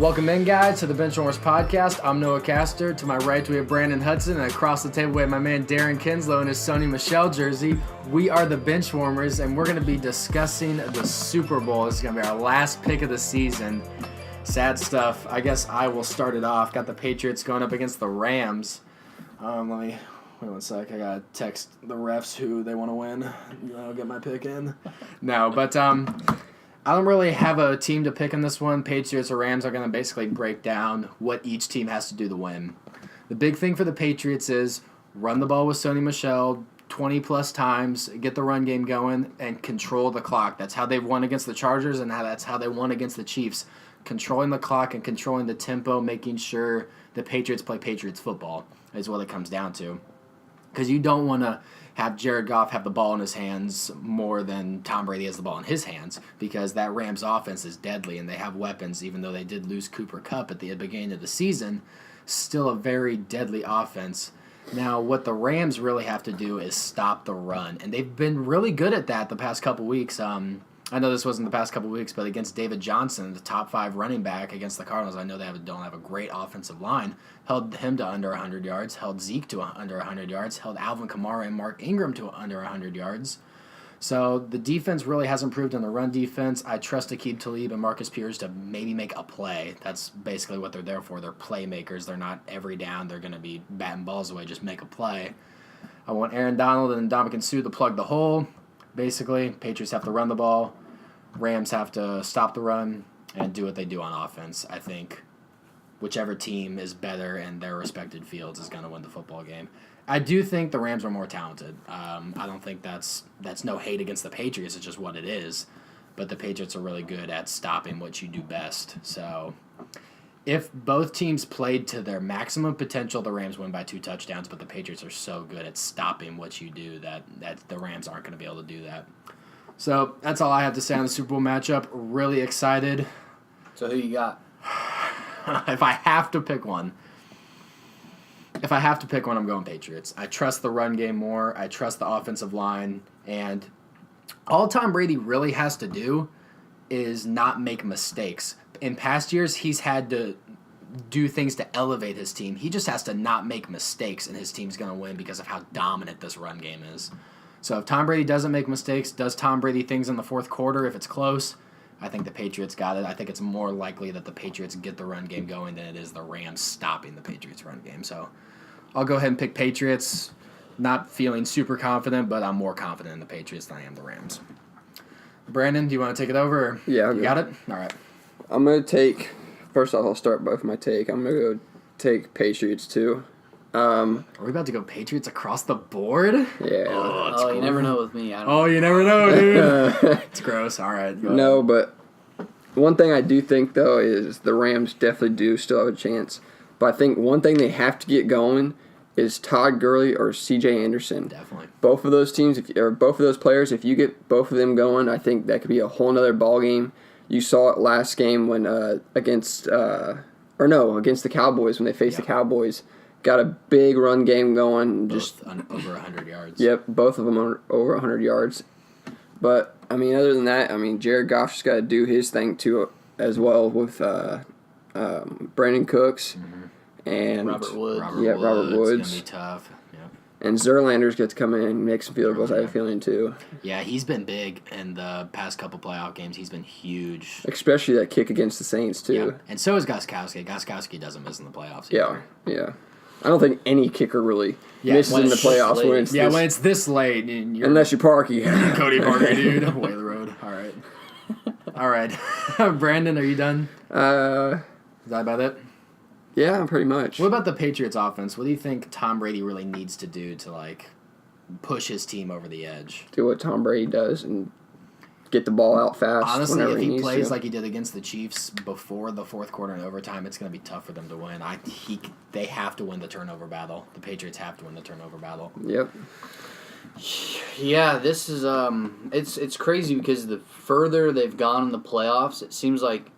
Welcome in, guys, to the BenchWarmers podcast. I'm Noah Castor. To my right, we have Brandon Hudson, and across the table, we have my man Darren Kinslow in his Sony Michel jersey. We are the BenchWarmers, and we're going to be discussing the Super Bowl. This is going to be our last pick of the season. Sad stuff. I guess I will start it off. Got the Patriots going up against the Rams. Wait 1 sec. I got to text the refs who they want to win. I'll get my pick in. No, but I don't really have a team to pick in this one. Patriots or Rams are going to basically break down what each team has to do to win. The big thing for the Patriots is run the ball with Sony Michel 20-plus times, get the run game going, and control the clock. That's how they've won against the Chargers, and that's how they won against the Chiefs. Controlling the clock and controlling the tempo, making sure the Patriots play Patriots football is what it comes down to. Because you don't want to have Jared Goff have the ball in his hands more than Tom Brady has the ball in his hands, because that Rams offense is deadly and they have weapons. Even though they did lose Cooper Kupp at the beginning of the season, still a very deadly offense. Now, what the Rams really have to do is stop the run, and they've been really good at that the past couple weeks. I know this wasn't the past couple weeks, but against David Johnson, the top 5 running back against the Cardinals, I know they don't have a great offensive line, held him to under 100 yards, held Zeke to under 100 yards, held Alvin Kamara and Mark Ingram to under 100 yards. So the defense really has improved in the run defense. I trust Aqib Talib and Marcus Peters to maybe make a play. That's basically what they're there for. They're playmakers. They're not every down. They're going to be batting balls away. Just make a play. I want Aaron Donald and Ndamukong Suh to plug the hole. Basically, Patriots have to run the ball. Rams have to stop the run and do what they do on offense. I think whichever team is better in their respected fields is going to win the football game. I do think the Rams are more talented. I don't think that's no hate against the Patriots. It's just what it is. But the Patriots are really good at stopping what you do best. So if both teams played to their maximum potential, the Rams win by 2 touchdowns. But the Patriots are so good at stopping what you do that the Rams aren't going to be able to do that. So that's all I have to say on the Super Bowl matchup. Really excited. So who you got? If I have to pick one, I'm going Patriots. I trust the run game more. I trust the offensive line. And all Tom Brady really has to do is not make mistakes. In past years, he's had to do things to elevate his team. He just has to not make mistakes, and his team's going to win because of how dominant this run game is. So if Tom Brady doesn't make mistakes, does Tom Brady things in the fourth quarter if it's close, I think the Patriots got it. I think it's more likely that the Patriots get the run game going than it is the Rams stopping the Patriots' run game. So I'll go ahead and pick Patriots. Not feeling super confident, but I'm more confident in the Patriots than I am the Rams. Brandon, do you want to take it over? Or yeah, you got it? All right. I'm going to take, first off, I'll start both my take. I'm going to go take Patriots too. Are we about to go Patriots across the board? Yeah. Oh, you never know with me. You never know, dude. It's gross. All right. No, but one thing I do think, though, is the Rams definitely do still have a chance. But I think one thing they have to get going is Todd Gurley or C.J. Anderson. Definitely. Both of those teams, or both of those players, if you get both of them going, I think that could be a whole nother ball game. You saw it last game when against the Cowboys when they faced the Cowboys. Got a big run game going. Both over 100 yards. Yep, both of them are over 100 yards. But, I mean, other than that, I mean, Jared Goff just got to do his thing, too, as well with Brandon Cooks and Robert Woods. Robert Woods. It's going to be tough. Yep. And Zerlander's got to come in and make some field goals, I have a feeling, too. Yeah, he's been big in the past couple playoff games. He's been huge. Especially that kick against the Saints, too. Yeah. And so is Goskowski. Goskowski doesn't miss in the playoffs either. Yeah. I don't think any kicker really misses in the playoffs when it's this late. Unless you're Parky. Cody Parker, dude. Way the road. All right. Brandon, are you done? Is that about it? Yeah, pretty much. What about the Patriots offense? What do you think Tom Brady really needs to do to, push his team over the edge? Do what Tom Brady does and get the ball out fast. Honestly, if he plays to. like he did against the Chiefs before the fourth quarter and overtime, it's going to be tough for them to win. They have to win the turnover battle. The Patriots have to win the turnover battle. Yep. Yeah, this is it's crazy because the further they've gone in the playoffs, it seems like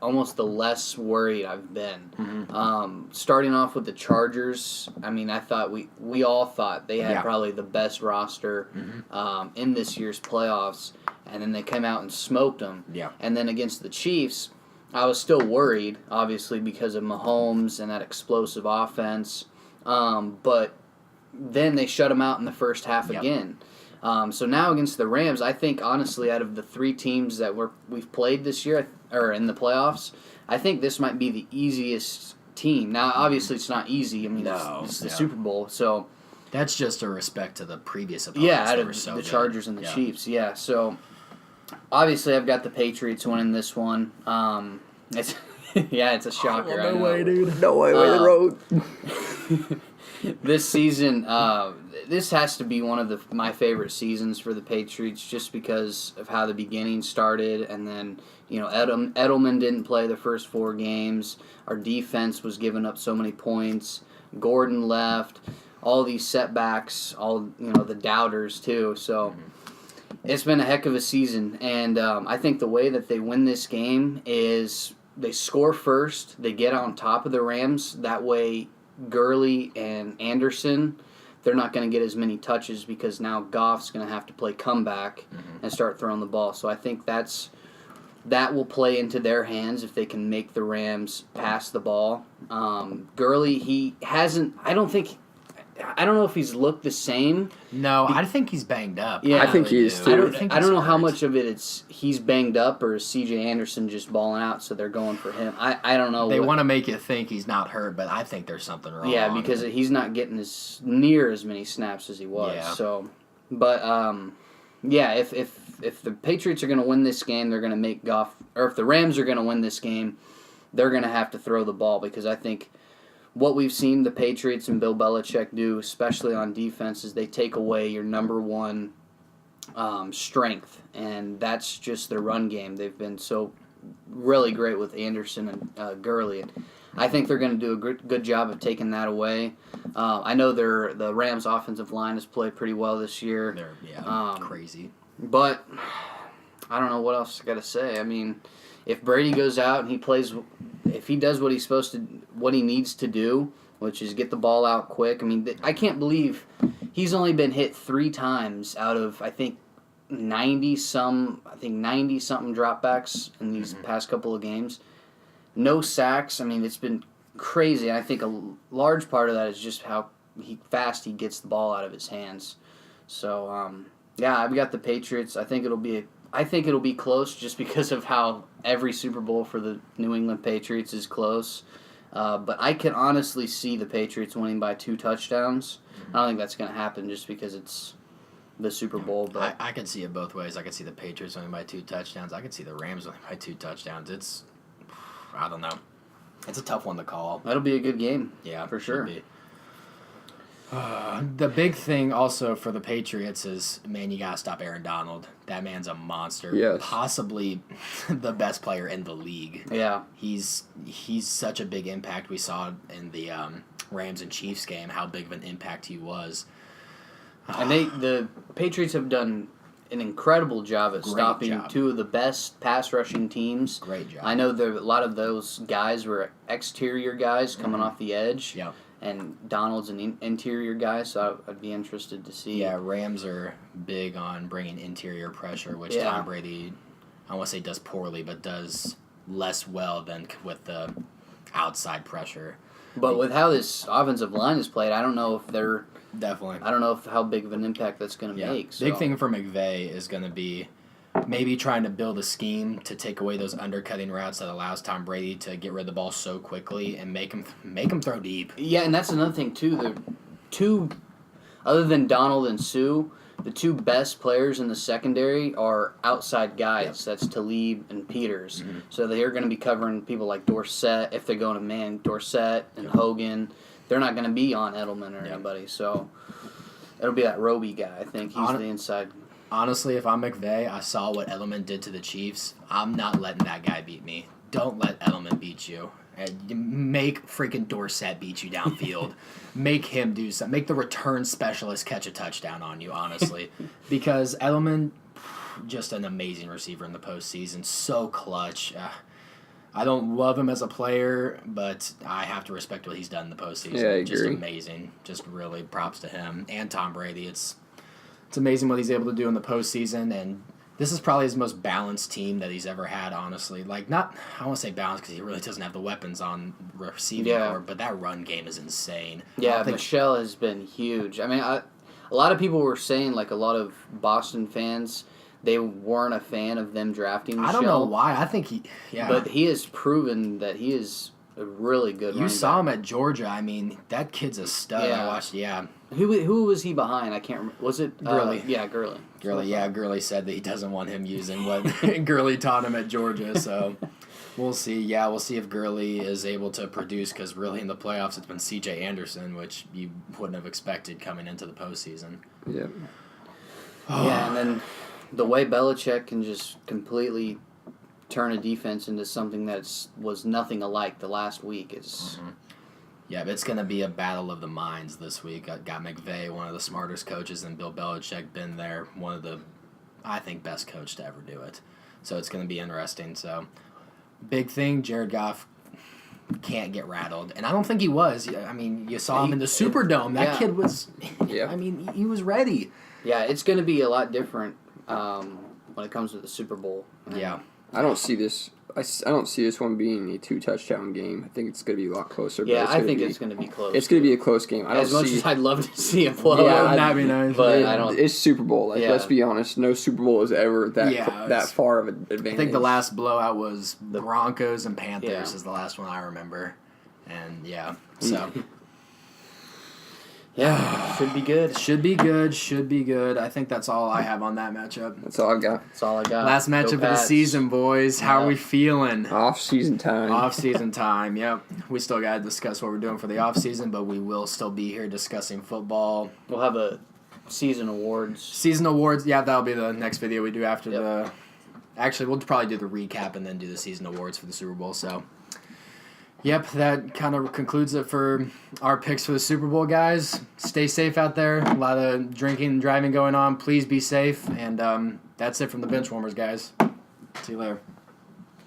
almost the less worried I've been. Mm-hmm. Starting off with the Chargers, I mean, I thought we all thought they had probably the best roster in this year's playoffs, and then they came out and smoked them. Yeah. And then against the Chiefs, I was still worried, obviously, because of Mahomes and that explosive offense. But then they shut him out in the first half again. So now against the Rams, I think, honestly, out of the 3 teams that we've played this year, or in the playoffs, I think this might be the easiest team. Now, obviously, it's not easy. I mean, it's the Super Bowl, so... That's just a respect to the previous opponents. Yeah, out of the Chargers and the Chiefs, so... Obviously, I've got the Patriots winning this one. It's a shocker. No way, dude. No way, the road. This season, this has to be one of my favorite seasons for the Patriots, just because of how the beginning started, and then Edelman didn't play the first 4 games. Our defense was giving up so many points. Gordon left. All these setbacks. All the doubters too. So. It's been a heck of a season, and I think the way that they win this game is they score first, they get on top of the Rams. That way, Gurley and Anderson, they're not going to get as many touches because now Goff's going to have to play comeback and start throwing the ball. So I think that will play into their hands if they can make the Rams pass the ball. Gurley, I don't know if he's looked the same. No, I think he's banged up. Yeah, I think he is too. I don't know how much of it he's banged up or is C.J. Anderson just balling out, so they're going for him. I don't know. They want to make you think he's not hurt, but I think there's something wrong. Yeah, because he's not getting near as many snaps as he was. Yeah. So, but if the Patriots are going to win this game, they're going to make Goff, or if the Rams are going to win this game, they're going to have to throw the ball, because I think what we've seen the Patriots and Bill Belichick do, especially on defense, is they take away your number one strength, and that's just their run game. They've been so really great with Anderson and Gurley, and I think they're going to do a good job of taking that away. I know the Rams' offensive line has played pretty well this year. They're crazy. But I don't know what else I got to say. I mean, if Brady goes out and if he does what he needs to do, which is get the ball out quick. I mean, I can't believe he's only been hit 3 times out of, I think, 90-something dropbacks in these past couple of games. No sacks. I mean, it's been crazy. I think a large part of that is just how fast he gets the ball out of his hands. So, I've got the Patriots. I think it'll be close, just because of how every Super Bowl for the New England Patriots is close. But I can honestly see the Patriots winning by 2 touchdowns. I don't think that's going to happen just because it's the Super Bowl. But I can see it both ways. I can see the Patriots winning by 2 touchdowns. I can see the Rams winning by 2 touchdowns. I don't know. It's a tough one to call. That'll be a good game. Yeah, for sure. The big thing also for the Patriots is, man, you gotta stop Aaron Donald. That man's a monster. Yes. Possibly the best player in the league. Yeah. He's such a big impact. We saw in the Rams and Chiefs game how big of an impact he was. And the Patriots have done an incredible job at stopping 2 of the best pass rushing teams. Great job. I know a lot of those guys were exterior guys coming off the edge. Yeah. And Donald's an interior guy, so I'd be interested to see. Yeah, Rams are big on bringing interior pressure, which Tom Brady, I won't say does poorly, but does less well than with the outside pressure. But with how this offensive line is played, I don't know if they're... Definitely. I don't know how big of an impact that's going to make. So. Big thing for McVay is going to be maybe trying to build a scheme to take away those undercutting routes that allows Tom Brady to get rid of the ball so quickly and make him throw deep. Yeah, and that's another thing too. The 2, other than Donald and Sue, the 2 best players in the secondary are outside guys. Yep. That's Talib and Peters. Mm-hmm. So they're going to be covering people like Dorsett if they're going to man Dorsett and Hogan. They're not going to be on Edelman or anybody. So it'll be that Roby guy. I think he's the inside. Honestly, if I'm McVay, I saw what Edelman did to the Chiefs. I'm not letting that guy beat me. Don't let Edelman beat you. Make freaking Dorsett beat you downfield. Make him do something. Make the return specialist catch a touchdown on you, honestly. Because Edelman, just an amazing receiver in the postseason. So clutch. I don't love him as a player, but I have to respect what he's done in the postseason. Yeah, I agree. Just amazing. Just really props to him and Tom Brady. It's amazing what he's able to do in the postseason, and This is probably his most balanced team that he's ever had, honestly. Like, not, I don't want to say balanced because he really doesn't have the weapons on receiving core, but that run game is insane. Yeah, Michelle has been huge. I mean, a lot of people were saying, like, a lot of Boston fans, they weren't a fan of them drafting Michelle. I don't know why. I think But he has proven that he is a really good running back. You saw him at Georgia. I mean, that kid's a stud. Yeah. I watched, Who was he behind? I can't remember. Was it Gurley? Gurley. Gurley said that he doesn't want him using what Gurley taught him at Georgia. So we'll see. Yeah, we'll see if Gurley is able to produce because really in the playoffs it's been C.J. Anderson, which you wouldn't have expected coming into the postseason. Yeah. Yeah, and then the way Belichick can just completely turn a defense into something that was nothing alike the last week is. Mm-hmm. Yeah, but it's going to be a battle of the minds this week. I got McVay, one of the smartest coaches, and Bill Belichick been there, one of the, I think, best coach to ever do it. So it's going to be interesting. So, big thing, Jared Goff can't get rattled. And I don't think he was. I mean, you saw him in the Superdome. That kid was, I mean, he was ready. Yeah, it's going to be a lot different when it comes to the Super Bowl. Yeah. I don't see this. I don't see this one being a 2-touchdown game. I think it's going to be a lot closer. Yeah, I think it's going to be close. It's going to be a close game. As much as I'd love to see it blow out. That'd be nice. But I don't. It's Super Bowl. Let's be honest. No Super Bowl is ever that far of an advantage. I think the last blowout was the Broncos and Panthers is the last one I remember. And, so... Yeah, should be good. Should be good. I think that's all I have on that matchup. That's all I've got. Last matchup of the season, boys. How are we feeling? Off-season time. Off-season time, yep. We still got to discuss what we're doing for the off-season, but we will still be here discussing football. We'll have a season awards. Season awards, that'll be the next video we do after the... Actually, we'll probably do the recap and then do the season awards for the Super Bowl, so... Yep, that kind of concludes it for our picks for the Super Bowl, guys. Stay safe out there. A lot of drinking and driving going on. Please be safe. And that's it from the Benchwarmers, guys. See you later.